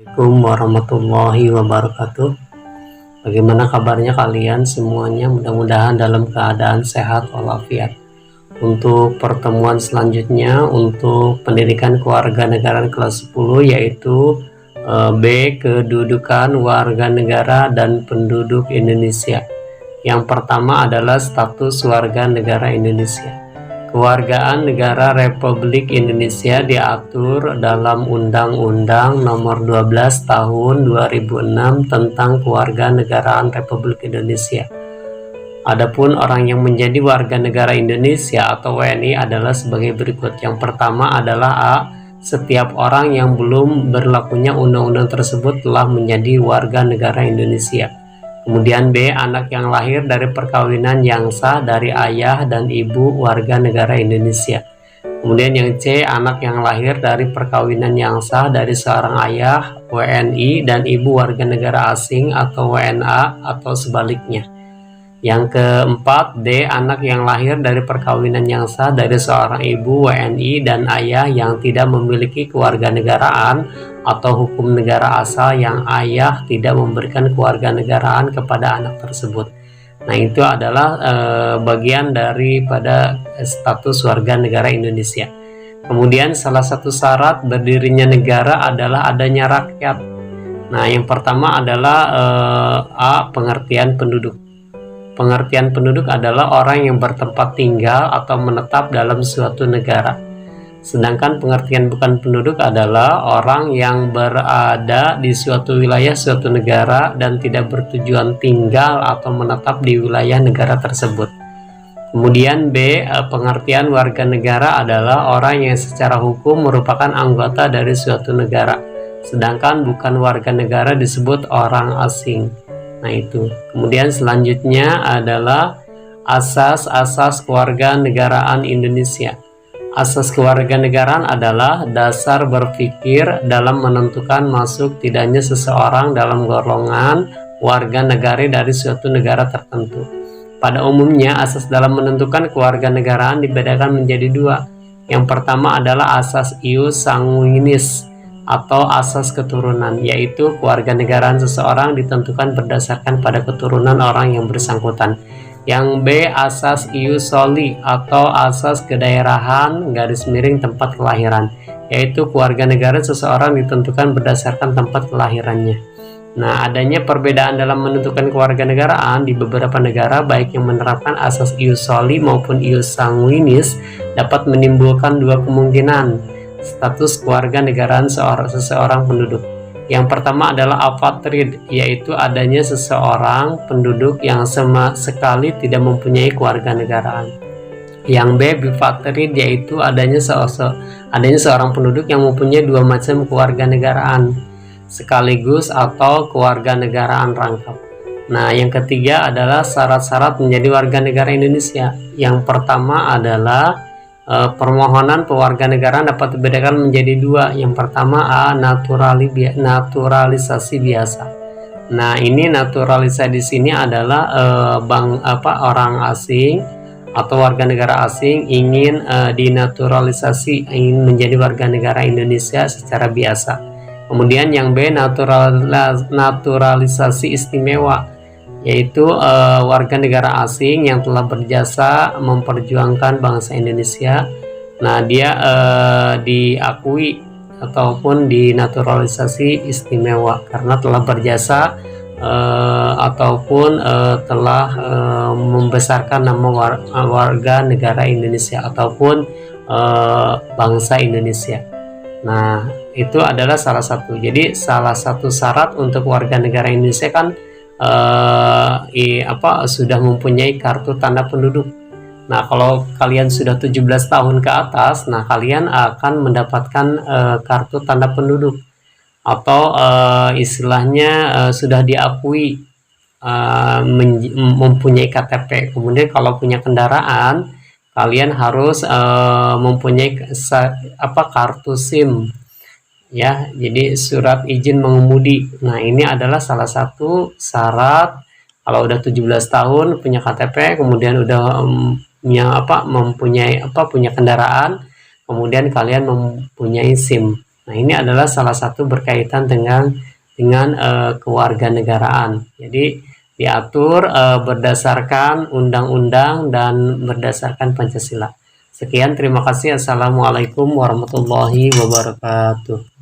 Assalamualaikum warahmatullahi wabarakatuh. Bagaimana kabarnya kalian semuanya? Mudah-mudahan dalam keadaan sehat walafiat. Untuk pertemuan selanjutnya untuk pendidikan kewarganegaraan kelas 10 yaitu B. Kedudukan warga negara dan penduduk Indonesia. Yang pertama adalah status warga negara Indonesia. Kewargaan negara Republik Indonesia diatur dalam Undang-Undang Nomor 12 Tahun 2006 tentang Kewarganegaraan Republik Indonesia. Adapun orang yang menjadi warga negara Indonesia atau WNI adalah sebagai berikut. Yang pertama adalah A. Setiap orang yang belum berlakunya undang-undang tersebut telah menjadi warga negara Indonesia. Kemudian B. Anak yang lahir dari perkawinan yang sah dari ayah dan ibu warga negara Indonesia. Kemudian yang C. Anak yang lahir dari perkawinan yang sah dari seorang ayah WNI dan ibu warga negara asing atau WNA atau sebaliknya. Yang keempat, D. Anak yang lahir dari perkawinan yang sah dari seorang ibu WNI dan ayah yang tidak memiliki kewarganegaraan atau hukum negara asal yang ayah tidak memberikan kewarganegaraan kepada anak tersebut. Nah, itu adalah bagian daripada status warga negara Indonesia. Kemudian salah satu syarat berdirinya negara adalah adanya rakyat. Nah, yang pertama adalah A. Pengertian penduduk. Pengertian penduduk adalah orang yang bertempat tinggal atau menetap dalam suatu negara. Sedangkan pengertian bukan penduduk adalah orang yang berada di suatu wilayah suatu negara dan tidak bertujuan tinggal atau menetap di wilayah negara tersebut. Kemudian B. Pengertian warga negara adalah orang yang secara hukum merupakan anggota dari suatu negara. Sedangkan bukan warga negara disebut orang asing. Nah, itu. Kemudian selanjutnya adalah asas-asas kewarganegaraan Indonesia. Asas kewarganegaraan adalah dasar berpikir dalam menentukan masuk tidaknya seseorang dalam golongan warga negara dari suatu negara tertentu. Pada umumnya, asas dalam menentukan kewarganegaraan dibedakan menjadi dua. Yang pertama adalah asas ius sanguinis atau asas keturunan, yaitu kewarganegaraan seseorang ditentukan berdasarkan pada keturunan orang yang bersangkutan. Yang B. Asas ius soli atau asas kedaerahan _tempat kelahiran, yaitu kewarganegaraan seseorang ditentukan berdasarkan tempat kelahirannya. Nah, adanya perbedaan dalam menentukan kewarganegaraan di beberapa negara, baik yang menerapkan asas ius soli maupun ius sanguinis, dapat menimbulkan dua kemungkinan status kewarganegaraan seseorang penduduk. Yang pertama adalah apatrid, yaitu adanya seseorang penduduk yang sama sekali tidak mempunyai kewarganegaraan. Yang B. Bipatrid, yaitu adanya seorang penduduk yang mempunyai dua macam kewarganegaraan sekaligus atau kewarganegaraan rangkap. Nah, yang ketiga adalah syarat-syarat menjadi warga negara Indonesia. Yang pertama adalah permohonan pewarganegaraan dapat dibedakan menjadi dua. Yang pertama A. Naturalisasi biasa. Nah, ini naturalisasi di sini adalah orang asing atau warga negara asing ingin dinaturalisasi, ingin menjadi warga negara Indonesia secara biasa. Kemudian yang B. Naturalisasi istimewa, yaitu warga negara asing yang telah berjasa memperjuangkan bangsa Indonesia. Nah, dia diakui ataupun dinaturalisasi istimewa karena telah berjasa ataupun telah membesarkan nama warga negara Indonesia ataupun bangsa Indonesia. Nah, itu adalah salah satu. Jadi salah satu syarat untuk warga negara Indonesia kan sudah mempunyai kartu tanda penduduk. Nah, kalau kalian sudah 17 tahun ke atas, nah kalian akan mendapatkan kartu tanda penduduk atau istilahnya sudah diakui mempunyai KTP. Kemudian kalau punya kendaraan, kalian harus mempunyai kartu SIM. Ya, jadi surat izin mengemudi. Nah, ini adalah salah satu syarat kalau udah 17 tahun punya KTP, kemudian udah punya kendaraan, kemudian kalian mempunyai SIM. Nah, ini adalah salah satu berkaitan dengan kewarganegaraan. Jadi diatur berdasarkan undang-undang dan berdasarkan Pancasila. Sekian, terima kasih. Assalamualaikum warahmatullahi wabarakatuh.